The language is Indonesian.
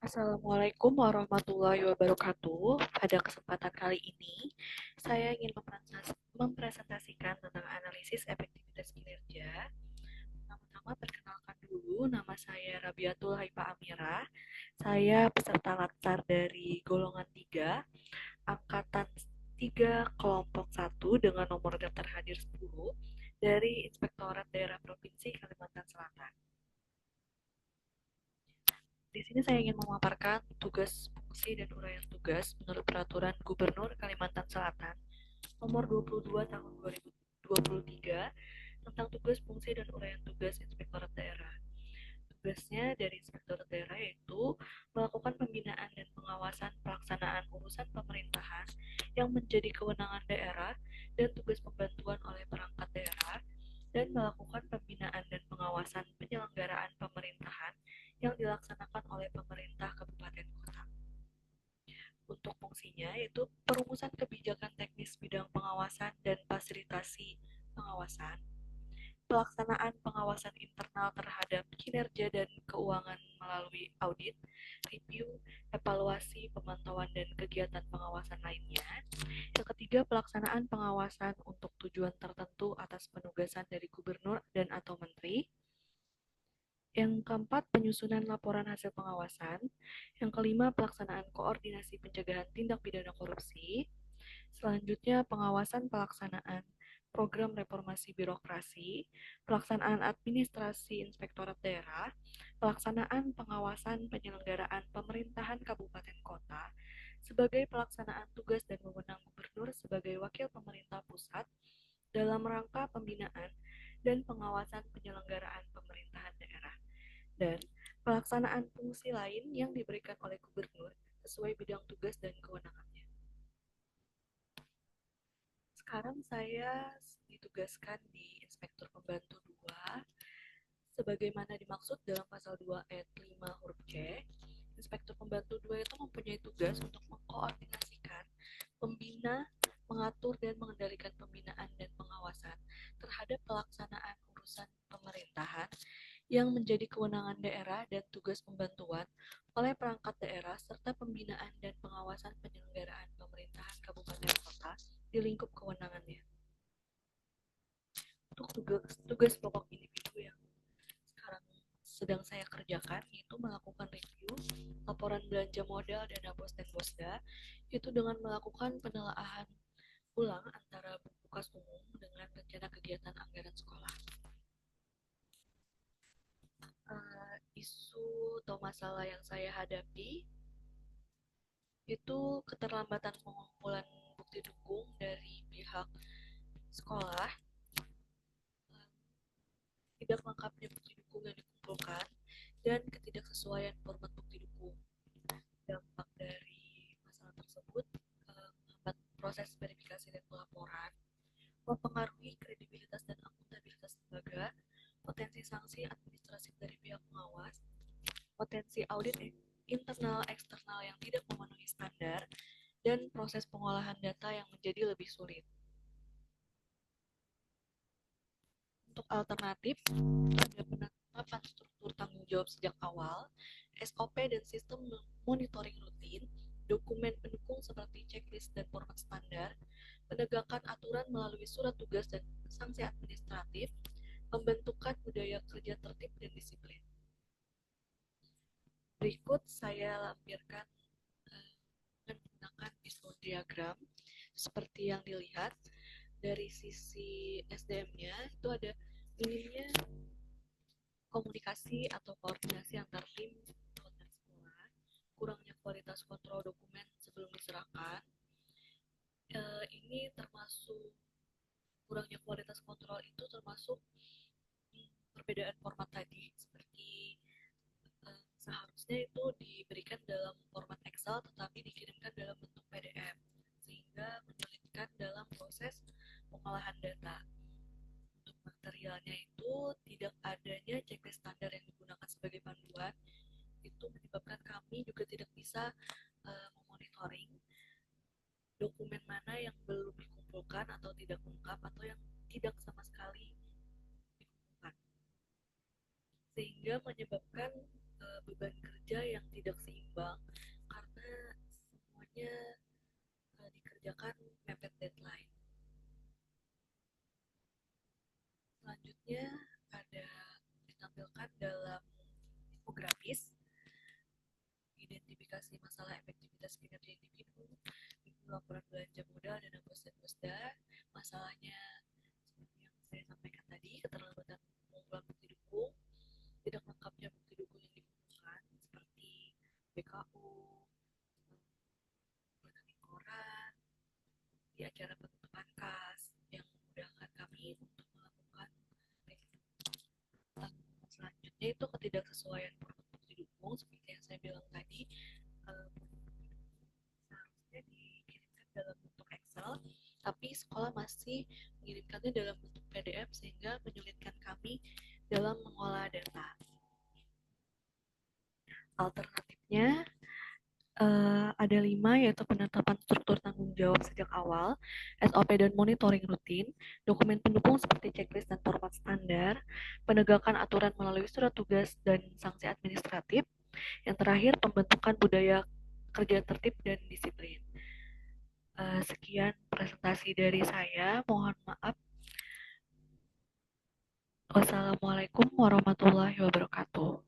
Assalamualaikum warahmatullahi wabarakatuh. Pada kesempatan kali ini, saya ingin mempresentasikan tentang analisis efektivitas kinerja. Pertama-tama perkenalkan dulu, nama saya Rabiatul Haifa Amira. Saya peserta latar dari golongan 3, angkatan 3 kelompok 1 dengan nomor daftar hadir 10 dari Inspektorat Daerah Provinsi Kalimantan Selatan. Di sini saya ingin memaparkan tugas, fungsi, dan uraian tugas menurut Peraturan Gubernur Kalimantan Selatan Nomor 22 Tahun 2023 tentang tugas, fungsi, dan uraian tugas Inspektorat Daerah. Tugasnya dari Inspektorat Daerah yaitu melakukan pembinaan dan pengawasan pelaksanaan urusan pemerintahan yang menjadi kewenangan daerah dan tugas pembantuan oleh perangkat daerah, dan melakukan pembinaan dan pengawasan penyelenggaraan pemerintahan yang dilaksanakan oleh pemerintah kabupaten kota. Untuk fungsinya yaitu perumusan kebijakan teknis bidang pengawasan dan fasilitasi pengawasan, pelaksanaan pengawasan internal terhadap kinerja dan keuangan melalui audit, review, evaluasi, pemantauan, dan kegiatan pengawasan lainnya. Yang ketiga, pelaksanaan pengawasan untuk tujuan tertentu atas penugasan dari gubernur dan atau menteri. Yang keempat, penyusunan laporan hasil pengawasan. Yang kelima, pelaksanaan koordinasi pencegahan tindak pidana korupsi. Selanjutnya, pengawasan pelaksanaan program reformasi birokrasi, pelaksanaan administrasi inspektorat daerah, pelaksanaan pengawasan penyelenggaraan pemerintahan kabupaten kota, sebagai pelaksanaan tugas dan wewenang gubernur sebagai wakil pemerintah pusat dalam rangka pembinaan dan pengawasan penyelenggaraan pemerintahan daerah, dan pelaksanaan fungsi lain yang diberikan oleh gubernur sesuai bidang tugas dan kewenangannya. Sekarang saya ditugaskan di Inspektur Pembantu 2, sebagaimana dimaksud dalam pasal 2 ayat 5 huruf C. Inspektur Pembantu 2 itu mempunyai tugas untuk mengkoordinasikan, membina, mengatur, dan mengendalikan pembinaan dan pengawasan terhadap pelaksanaan urusan pemerintahan yang menjadi kewenangan daerah dan tugas pembantuan oleh perangkat daerah, serta pembinaan dan pengawasan penyelenggaraan pemerintahan kabupaten kota di lingkup kewenangannya. Untuk tugas pokok individu yang sekarang sedang saya kerjakan yaitu melakukan review laporan belanja modal dana bos dan bosda, itu dengan melakukan penelaahan ulang antara buku kas umum dengan rencana kegiatan anggaran sekolah. Isu atau masalah yang saya hadapi itu keterlambatan pengumpulan bukti dukung dari pihak sekolah, tidak lengkapnya bukti dukung yang dikumpulkan, dan ketidaksesuaian format bukti dukung. Dampak dari masalah tersebut menghambat proses verifikasi dan pelaporan, mempengaruhi kredibilitas dan akuntabilitas lembaga, potensi sanksi administratif dari pihak pengawas, potensi audit internal eksternal yang tidak memenuhi standar, dan proses pengolahan data yang menjadi lebih sulit. Untuk alternatif, ada penetapan struktur tanggung jawab sejak awal, SOP dan sistem monitoring rutin, dokumen pendukung seperti checklist dan format standar, penegakan aturan melalui surat tugas dan sanksi administratif, pembentukan budaya kerja tertib dan disiplin. Berikut saya lampirkan menggunakan piston diagram seperti yang dilihat. Dari sisi SDM-nya itu ada minimnya komunikasi atau koordinasi antar tim antar sekolah, kurangnya kualitas kontrol dokumen sebelum diserahkan. Ini termasuk kurangnya kualitas kontrol itu termasuk perbedaan format tadi, seperti seharusnya itu diberikan dalam format Excel tetapi dikirimkan dalam bentuk PDF, sehingga menyulitkan dalam proses pengolahan data. Untuk materialnya itu tidak adanya checklist standar yang digunakan sebagai panduan, itu menyebabkan kami juga tidak bisa memonitoring dokumen mana yang belum dikumpulkan atau tidak lengkap atau yang tidak sama sekali dikumpulkan, sehingga menyebabkan beban kerja yang tidak seimbang karena semuanya dikerjakan mepet deadline. Selanjutnya ada ditampilkan dalam infografis identifikasi masalah efektivitas kinerja individu, laporan belanja modal dana posda. Masalahnya seperti yang saya sampaikan tadi, keterlambatan pengumpulan bukti dukung, tidak lengkapnya bukti dukung yang dibutuhkan seperti BKU, penerbit koran, di acara penutupan kas yang memudahkan kami untuk melakukan selanjutnya itu ketidaksesuaian produk bukti dukung seperti yang saya bilang tadi, seharusnya dikirimkan dalam bentuk Excel, tapi sekolah masih mengirimkannya dalam bentuk PDF sehingga menyulitkan kami dalam mengolah data. Alternatifnya ada 5, yaitu penetapan struktur tanggung jawab sejak awal, SOP dan monitoring rutin, dokumen pendukung seperti checklist dan format standar, penegakan aturan melalui surat tugas dan sanksi administratif, yang terakhir pembentukan budaya kerja tertib dan disiplin. Sekian presentasi dari saya, mohon maaf. Wassalamualaikum warahmatullahi wabarakatuh.